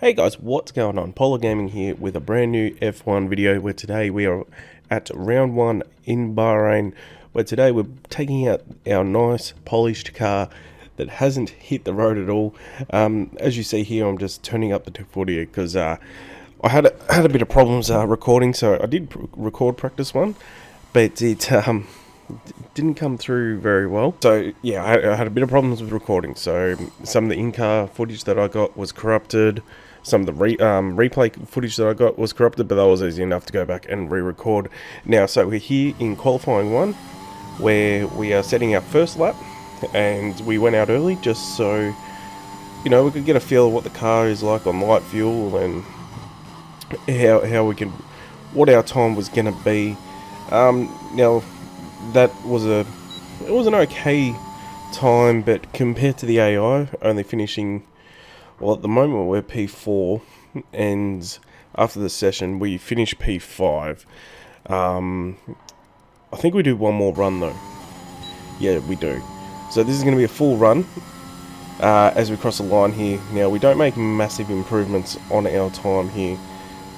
Hey guys, what's going on? Polar Gaming here with a brand new F1 video where today we are at round 1 in Bahrain, where today we're taking out our nice polished car that hasn't hit the road at all. As you see here, I'm just turning up the 240 because I had a bit of problems recording, so I did record practice one, but it didn't come through very well. So yeah, I had a bit of problems with recording, so some of the in-car footage that I got was corrupted. Some of the replay footage that I got was corrupted, but that was easy enough to go back and re-record. Now, so we're here in qualifying 1, where we are setting our first lap, and we went out early just so, you know, we could get a feel of what the car is like on light fuel and how we can, what our time was going to be. Now, that was it was an okay time, but compared to the AI, only finishing. Well, at the moment we're P4, and after the session we finish P5. I think we do one more run though. Yeah, we do. So this is going to be a full run as we cross the line here. Now, we don't make massive improvements on our time here.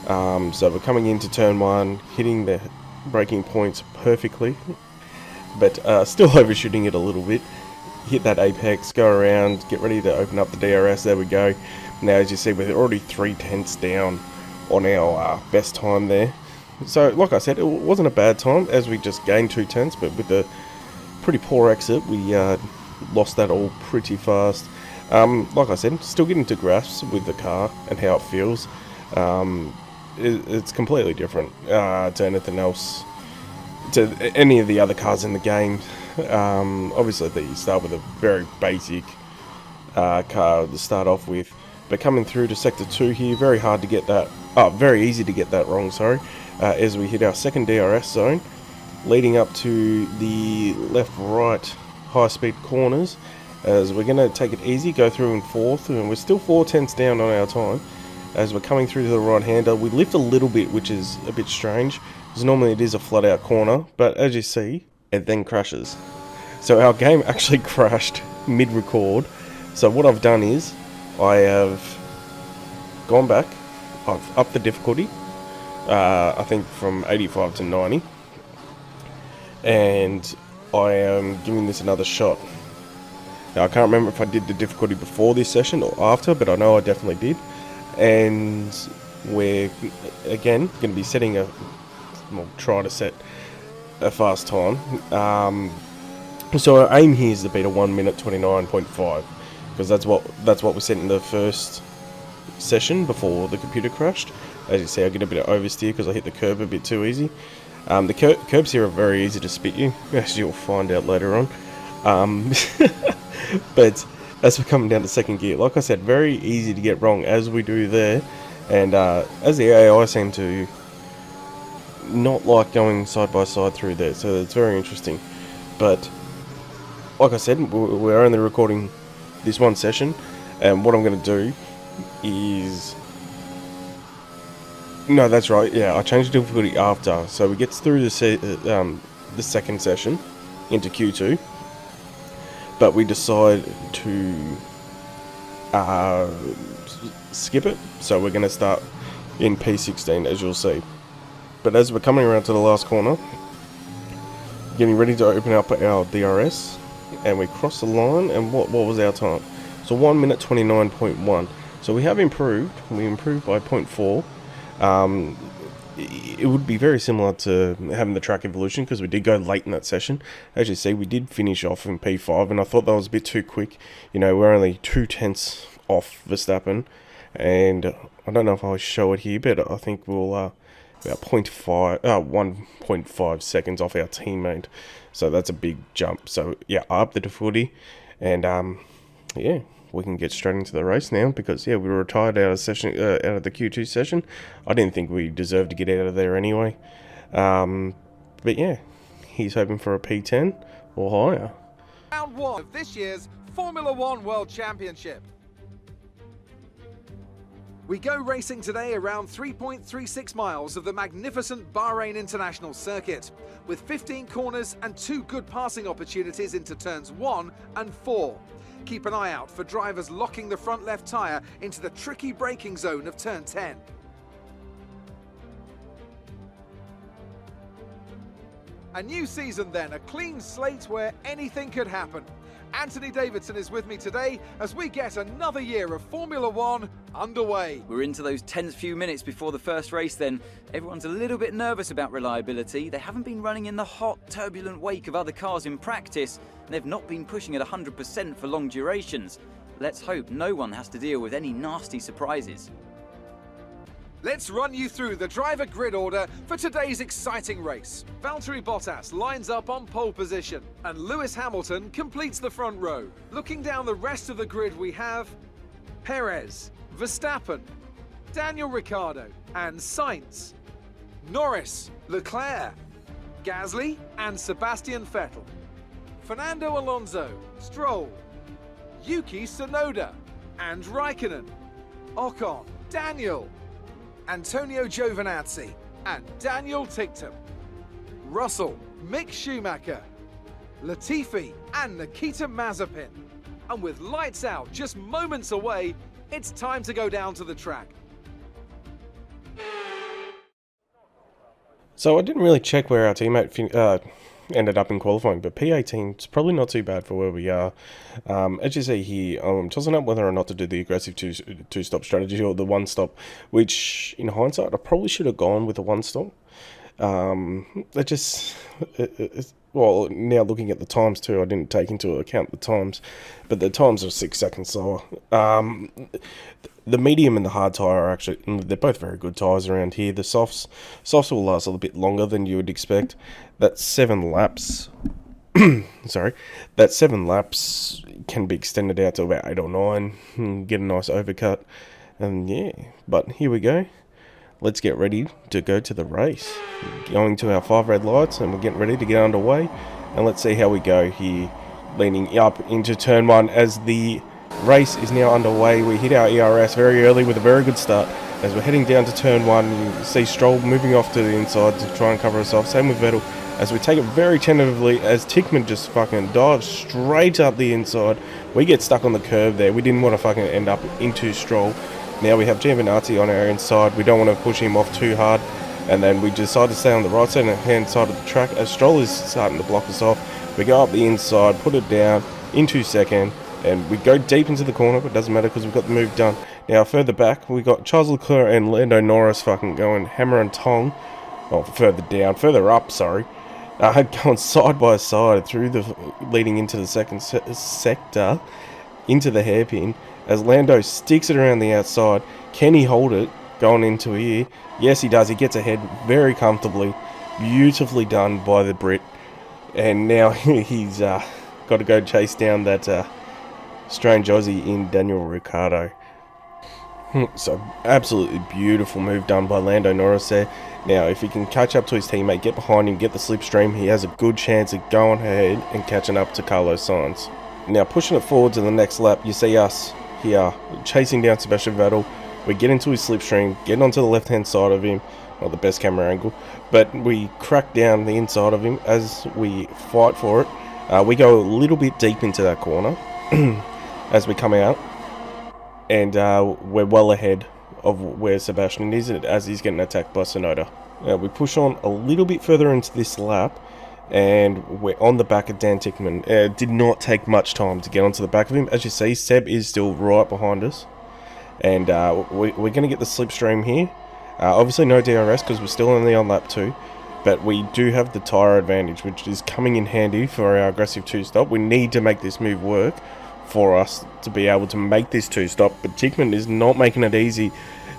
So we're coming into turn 1, hitting the braking points perfectly, but still overshooting it a little bit. Hit that apex, go around, get ready to open up the DRS. There we go. Now, as you see, we're already 3/10 down on our best time there. So, like I said, it wasn't a bad time as we just gained 2/10, but with a pretty poor exit, we lost that all pretty fast. Like I said, still getting to grasps with the car and how it feels. It's completely different to anything else, to any of the other cars in the game. Obviously you start with a very basic car to start off with, but coming through to sector 2 here, very easy to get that wrong, sorry, as we hit our second DRS zone, leading up to the left right high speed corners, as we're going to take it easy, go through in 4th, and we're still 4/10 down on our time. As we're coming through to the right hander, we lift a little bit, which is a bit strange, because normally it is a flat out corner, but as you see, it then crashes. So our game actually crashed mid-record. So what I've done is, I have gone back, I've upped the difficulty, I think from 85 to 90, and I am giving this another shot. Now, I can't remember if I did the difficulty before this session or after, but I know I definitely did. And we're, again, going to be setting try to set a fast time. So our aim here is to beat a 1 minute 29.5, because that's what we set in the first session before the computer crashed. As you see, I get a bit of oversteer because I hit the curb a bit too easy. The curbs here are very easy to spit you, as you'll find out later on. But as we're coming down to second gear, like I said, very easy to get wrong, as we do there, and as the AI seem to not like going side by side through there, so it's very interesting. But like I said, we're only recording this one session, and what I'm going to do is, no, that's right, yeah, I changed the difficulty after, so we get through the second session into Q2, but we decide to skip it, so we're going to start in P16, as you'll see. But as we're coming around to the last corner, getting ready to open up our DRS, and we cross the line, and what was our time? So 1 minute 29.1. So we have improved. We improved by 0.4. It would be very similar to having the track evolution, because we did go late in that session. As you see, we did finish off in P5, and I thought that was a bit too quick. You know, we're only 2/10 off Verstappen, and I don't know if I'll show it here, but I think we'll about 1.5 seconds off our teammate. So that's a big jump. So yeah, I upped the difficulty, and yeah, we can get straight into the race now, because yeah, we were retired out of the Q2 session. I didn't think we deserved to get out of there anyway. But yeah, he's hoping for a P10 or higher. Round 1 of this year's Formula 1 World Championship. We go racing today around 3.36 miles of the magnificent Bahrain International Circuit, with 15 corners and 2 good passing opportunities into turns 1 and 4. Keep an eye out for drivers locking the front left tyre into the tricky braking zone of turn 10. A new season then, a clean slate where anything could happen. Anthony Davidson is with me today as we get another year of Formula One underway. We're into those tense few minutes before the first race then. Everyone's a little bit nervous about reliability. They haven't been running in the hot, turbulent wake of other cars in practice, and they've not been pushing at 100% for long durations. Let's hope no one has to deal with any nasty surprises. Let's run you through the driver grid order for today's exciting race. Valtteri Bottas lines up on pole position, and Lewis Hamilton completes the front row. Looking down the rest of the grid, we have Perez, Verstappen, Daniel Ricciardo, and Sainz, Norris, Leclerc, Gasly, and Sebastian Vettel, Fernando Alonso, Stroll, Yuki Tsunoda, and Raikkonen, Ocon, Daniel, Antonio Giovinazzi, and Daniel Ticktum, Russell, Mick Schumacher, Latifi, and Nikita Mazepin. And with lights out just moments away, it's time to go down to the track. So I didn't really check where our teammate ended up in qualifying, but P18 is probably not too bad for where we are. As you see here, I'm tossing up whether or not to do the aggressive two-stop strategy or the one-stop, which in hindsight I probably should have gone with the one-stop. Well, now looking at the times too, I didn't take into account the times, but the times are 6 seconds slower. The medium and the hard tyre are actually, they're both very good tyres around here. The softs will last a little bit longer than you would expect. That's 7 laps. Sorry, that 7 laps can be extended out to about 8 or 9. Get a nice overcut, and yeah. But here we go. Let's get ready to go to the race. Going to our 5 red lights, and we're getting ready to get underway. And let's see how we go here, leaning up into turn 1 as the race is now underway. We hit our ERS very early with a very good start. As we're heading down to turn 1, you see Stroll moving off to the inside to try and cover us off. Same with Vettel, as we take it very tentatively, as Tickman just fucking dives straight up the inside. We get stuck on the curb there. We didn't want to fucking end up into Stroll. Now we have Giovinazzi on our inside. We don't want to push him off too hard. And then we decide to stay on the right hand side of the track as Stroll is starting to block us off. We go up the inside, put it down into second, and we go deep into the corner, but it doesn't matter because we've got the move done. Now further back, we got Charles Leclerc and Lando Norris fucking going hammer and tong. Oh, further up, sorry. Going side by side through the leading into the second sector, into the hairpin, as Lando sticks it around the outside. Can he hold it going into here? Yes, he does. He gets ahead very comfortably. Beautifully done by the Brit. And now he's got to go chase down that strange Aussie in Daniel Ricciardo. So, absolutely beautiful move done by Lando Norris there. Now, if he can catch up to his teammate, get behind him, get the slipstream, he has a good chance of going ahead and catching up to Carlos Sainz. Now, pushing it forward to the next lap, you see us here chasing down Sebastian Vettel. We get into his slipstream, get onto the left-hand side of him. Not the best camera angle, but we crack down the inside of him as we fight for it. We go a little bit deep into that corner as we come out, and we're well ahead of where Sebastian is as he's getting attacked by Tsunoda. Now we push on a little bit further into this lap, and we're on the back of Dan Tickman. It did not take much time to get onto the back of him. As you see, Seb is still right behind us, and we're going to get the slipstream here. Obviously no DRS because we're still only on lap 2, but we do have the tyre advantage, which is coming in handy for our aggressive two-stop. We need to make this move work for us to be able to make this two-stop, but Tickman is not making it easy.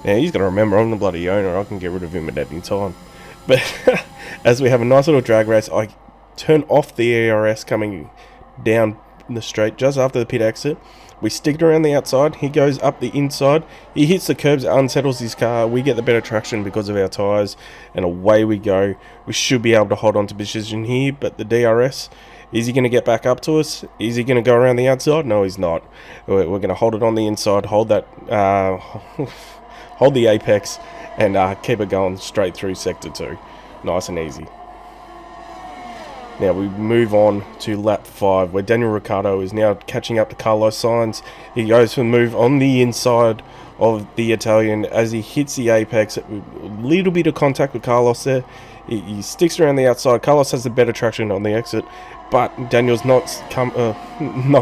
Now he's got to remember, I'm the bloody owner. I can get rid of him at any time. But as we have a nice little drag race, I turn off the ARS coming down the straight just after the pit exit. We stick it around the outside. He goes up the inside. He hits the curbs, unsettles his car. We get the better traction because of our tyres, and away we go. We should be able to hold on to position here, but the DRS, is he going to get back up to us? Is he going to go around the outside? No, he's not. We're going to hold it on the inside, hold that hold the apex, and keep it going straight through sector 2. Nice and easy. Now we move on to lap 5, where Daniel Ricciardo is now catching up to Carlos Sainz. He goes for the move on the inside of the Italian as he hits the apex. A little bit of contact with Carlos there. He sticks around the outside. Carlos has the better traction on the exit, but Daniel's not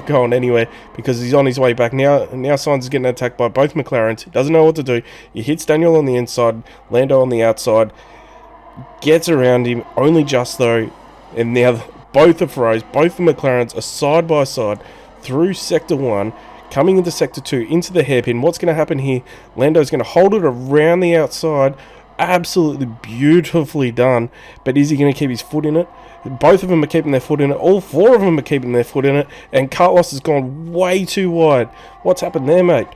going anywhere because he's on his way back. Now Sainz is getting attacked by both McLarens. He doesn't know what to do. He hits Daniel on the inside, Lando on the outside, gets around him, only just though. And now both the Ferraris, both the McLarens are side by side through Sector 1, coming into Sector 2, into the hairpin. What's going to happen here? Lando's going to hold it around the outside. Absolutely beautifully done. But is he going to keep his foot in it? Both of them are keeping their foot in it. All 4 of them are keeping their foot in it. And Carlos has gone way too wide. What's happened there, mate?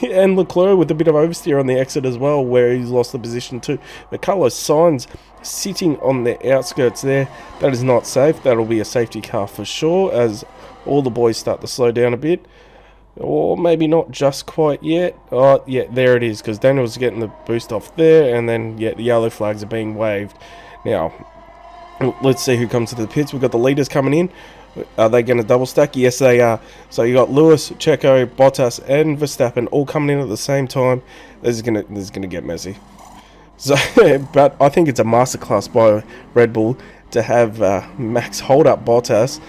And Leclerc with a bit of oversteer on the exit as well, where he's lost the position too. But Carlos Sainz sitting on the outskirts there. That is not safe. That'll be a safety car for sure, as all the boys start to slow down a bit. Or maybe not just quite yet. Oh, yeah, there it is, because Daniel's getting the boost off there, and then, yeah, the yellow flags are being waved. Now, let's see who comes to the pits. We've got the leaders coming in. Are they going to double stack? Yes, they are. So you got Lewis, Checo, Bottas, and Verstappen all coming in at the same time. This is gonna get messy. So, but I think it's a masterclass by Red Bull to have Max hold up Bottas,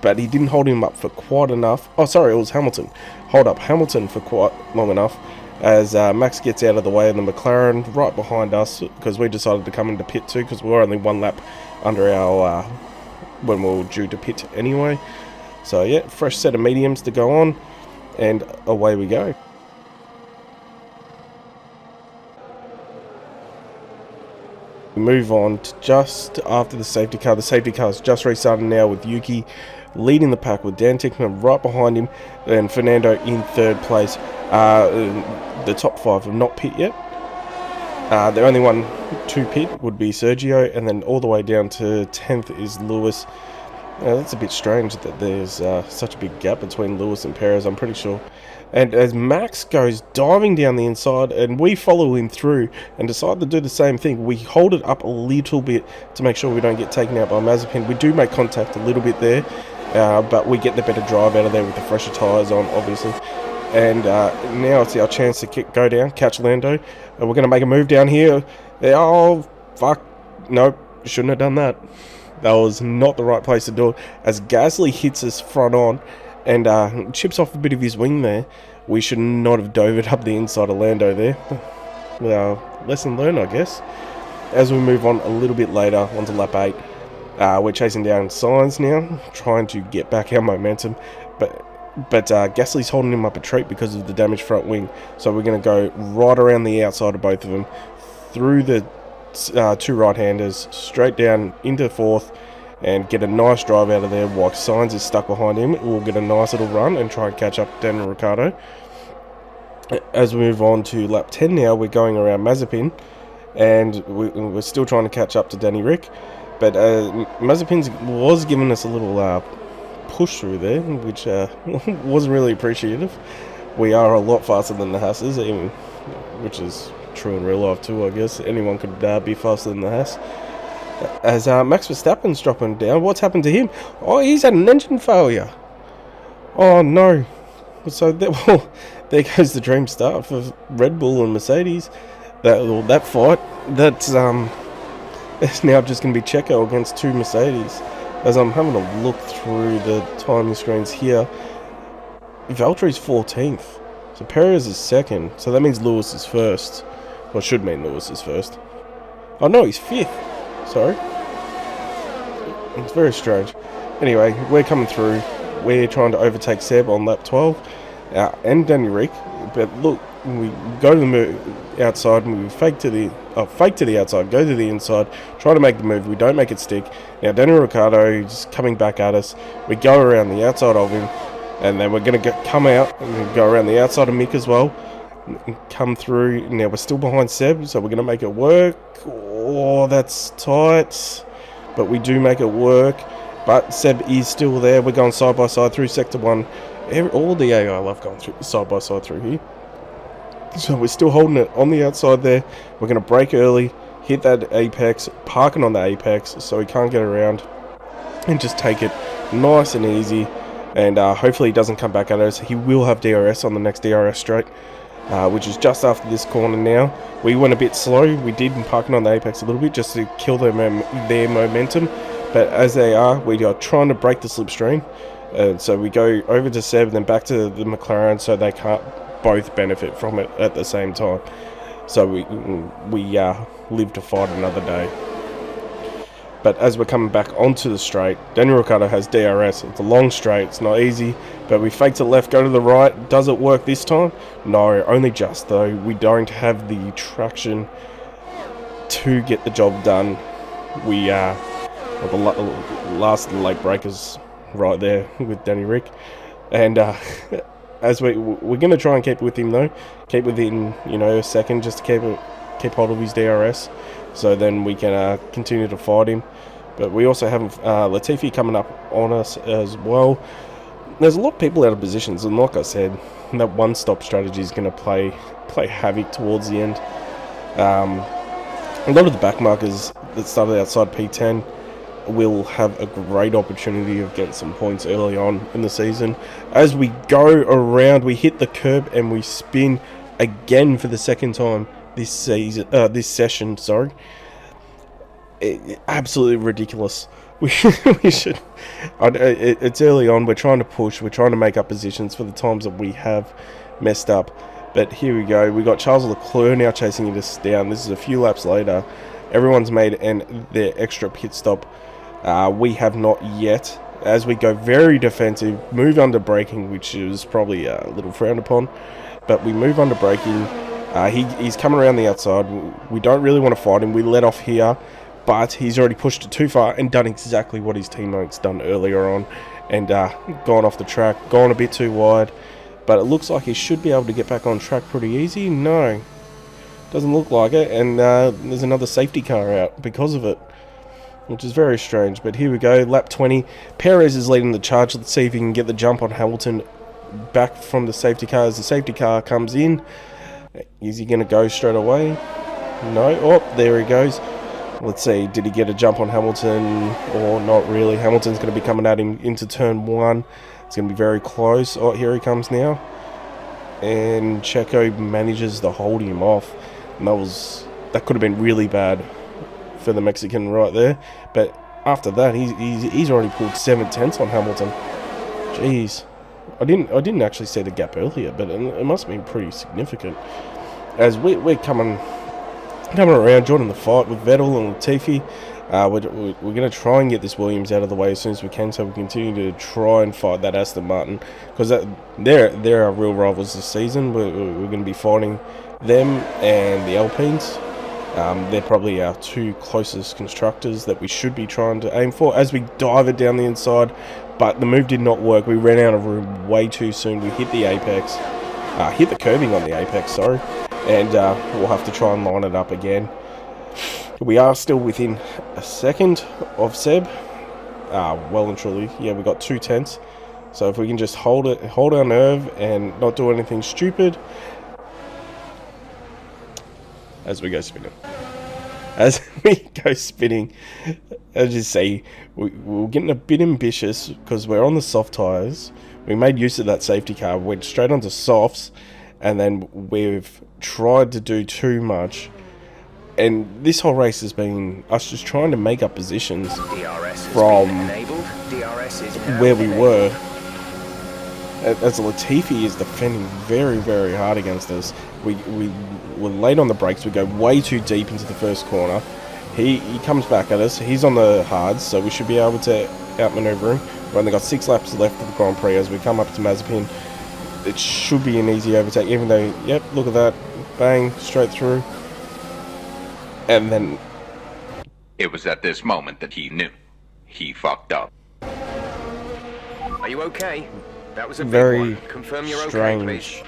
but he didn't hold him up for quite enough. Oh, sorry, it was Hamilton. Hold up Hamilton for quite long enough as Max gets out of the way of the McLaren right behind us, because we decided to come into pit too, because we were only 1 lap under our when we were due to pit anyway. So yeah, fresh set of mediums to go on, and away we go. We move on to just after the safety car. The safety car is just restarting now, with Yuki leading the pack with Dan Tickman right behind him, and Fernando in 3rd place. The top 5 have not pit yet. The only one to pit would be Sergio, and then all the way down to 10th is Lewis. That's a bit strange that there's such a big gap between Lewis and Perez, I'm pretty sure. And as Max goes diving down the inside, and we follow him through and decide to do the same thing, we hold it up a little bit to make sure we don't get taken out by Mazepin. We do make contact a little bit there, but we get the better drive out of there with the fresher tyres on, obviously. And now it's our chance to go down, catch Lando. We're going to make a move down here. Oh, fuck. Nope, shouldn't have done that. That was not the right place to do it. As Gasly hits us front on and chips off a bit of his wing there, we should not have dove it up the inside of Lando there. Well, lesson learned, I guess. As we move on a little bit later, onto lap 8, we're chasing down Sainz now, trying to get back our momentum. But Gasly's holding him up a treat because of the damaged front wing. So we're going to go right around the outside of both of them, through the 2 right-handers, straight down into 4th, and get a nice drive out of there while Sainz is stuck behind him. We'll get a nice little run and try and catch up to Daniel Ricciardo. As we move on to lap 10 now, we're going around Mazepin, and we're still trying to catch up to Danny Rick. But Mazepin was giving us a little push through there, which wasn't really appreciative. We are a lot faster than the Hasses, even, which is true in real life too, I guess. Anyone could be faster than the Haas. As Max Verstappen's dropping down, what's happened to him? Oh, he's had an engine failure. Oh no. So there goes the dream start for Red Bull and Mercedes. That fight, that's it's now just going to be Checo against 2 Mercedes. As I'm having a look through the timing screens here, Valtteri's 14th, so Perez is 2nd, so that means Lewis is 1st. Well, should mean Lewis is 1st. Oh no, he's 5th. Sorry. It's very strange. Anyway, we're coming through. We're trying to overtake Seb on lap 12 and Danny Rick. But look, we go to the outside and we fake to the outside, go to the inside, try to make the move. We don't make it stick. Now Daniel Ricciardo is coming back at us. We go around the outside of him, and then we're going to come out and go around the outside of Mick as well. Come through. Now we're still behind Seb, so we're going to make it work. Oh, that's tight, but we do make it work. But Seb is still there. We're going side by side through sector 1. All the AI love going through side by side through here. So we're still holding it on the outside there. We're going to brake early, hit that apex, parking on the apex so he can't get around, and just take it nice and easy. And hopefully he doesn't come back at us. He will have DRS on the next DRS straight, which is just after this corner now. We went a bit slow. We did parking on the apex a little bit just to kill their momentum. But as they are, we are trying to break the slipstream. So we go over to Seb and then back to the McLaren so they can't both benefit from it at the same time. So we live to fight another day. But as we're coming back onto the straight, Daniel Ricciardo has DRS. It's a long straight, it's not easy, but we fake to the left, go to the right. Does it work this time? No, only just though. We don't have the traction to get the job done. We the last of the late breakers right there with Danny Rick. And as we're going to try and keep with him though, keep within, a second just to keep hold of his DRS. So then we can continue to fight him. But we also have Latifi coming up on us as well. There's a lot of people out of positions, and like I said, that one-stop strategy is going to play havoc towards the end. A lot of the backmarkers that started outside P10 will have a great opportunity of getting some points early on in the season. As we go around, we hit the curb and we spin again for the second time this session. Absolutely ridiculous. We should. It's early on. We're trying to push. We're trying to make up positions for the times that we have messed up. But here we go. We got Charles Leclerc now chasing us down. This is a few laps later. Everyone's made their extra pit stop. We have not yet. As we go very defensive, move under braking, which is probably a little frowned upon. But we move under braking. He's coming around the outside. We don't really want to fight him. We let off here, but he's already pushed it too far and done exactly what his teammates done earlier on, and gone off the track, gone a bit too wide. But it looks like he should be able to get back on track pretty easy. No, doesn't look like it, and there's another safety car out because of it, which is very strange. But here we go, lap 20. Perez is leading the charge. Let's see if he can get the jump on Hamilton back from the safety car. As the safety car comes in, is he going to go straight away? No. Oh, there he goes. Let's see, did he get a jump on Hamilton or not really? Hamilton's going to be coming at him into turn 1. It's going to be very close. Oh, here he comes now. And Checo manages to hold him off. And that could have been really bad for the Mexican right there. But after that, he's already pulled 7/10 on Hamilton. Jeez. I didn't actually see the gap earlier, but it must have been pretty significant. As we're coming around, joining the fight with Vettel and Latifi. We're going to try and get this Williams out of the way as soon as we can, so we continue to try and fight that Aston Martin, because they're our real rivals this season. We're going to be fighting them and the Alpines. They're probably our two closest constructors that we should be trying to aim for. As we dive it down the inside, but the move did not work. We ran out of room way too soon. We hit the apex, hit the curbing on the apex, sorry, and we'll have to try and line it up again. We are still within a second of Seb, well and truly. Yeah, we got 2/10. So if we can just hold our nerve and not do anything stupid. As we go spinning. As you see, we're getting a bit ambitious because we're on the soft tyres. We made use of that safety car, went straight onto softs, and then we've tried to do too much. And this whole race has been us just trying to make up positions from where we were. As Latifi is defending very, very hard against us. We were late on the brakes. We go way too deep into the first corner. He comes back at us. He's on the hards, so we should be able to outmaneuver him. We've only got 6 laps left of the Grand Prix as we come up to Mazepin. It should be an easy overtake, even though, yep, look at that. Bang, straight through. And then... It was at this moment that he knew. He fucked up. Are you okay? That was a very big one. Confirm you're strange okay, please.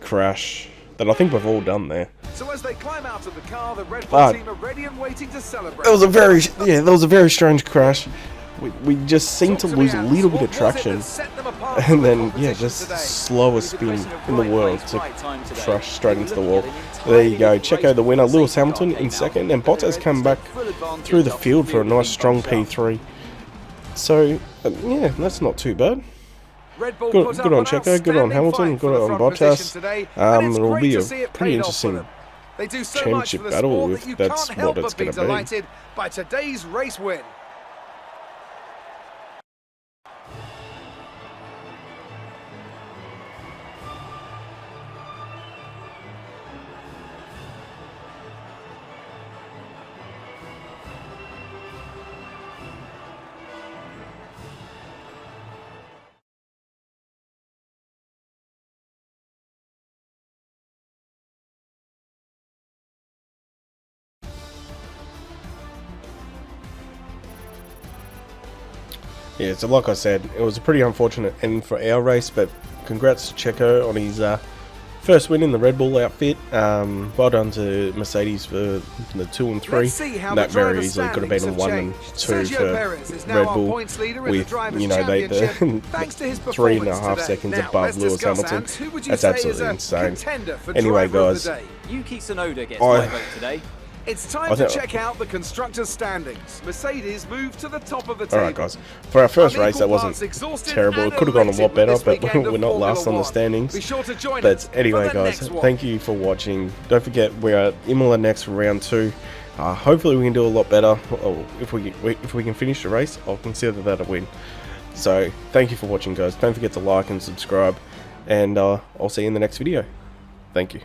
Crash that I think we've all done there. So as they climb out of the car, the Red Bull team are ready and waiting to celebrate. That was a very strange crash. we just seem to lose a little bit of traction, and then yeah, just the slowest spin in the world to crush straight into the wall. There you go, Checo the winner, Lewis Hamilton in second, and Bottas come back through the field for a nice strong P3. So yeah, that's not too bad. Good on Checo, good on Hamilton, good on Bottas. It'll be a pretty interesting championship battle if that's what it's going to be. By today's race win. Yeah, so like I said, it was a pretty unfortunate end for our race, but congrats to Checo on his first win in the Red Bull outfit. Well done to Mercedes for the 2 and 3. That very easily could have been a 1 and 2 for Red Bull, with, you know, they the 3.5 seconds above Lewis Hamilton. That's absolutely insane. Anyway, guys, Yuki Tsunoda gets my vote today. It's time to check out the constructors' standings. Mercedes moved to the top of the table. Alright guys, for our first race that wasn't terrible. It could have gone a lot better, but we're not last on the standings. But anyway guys, thank you for watching. Don't forget we're at Imola next for round 2. Hopefully we can do a lot better. If we can finish the race, I'll consider that a win. So thank you for watching guys. Don't forget to like and subscribe, and I'll see you in the next video. Thank you.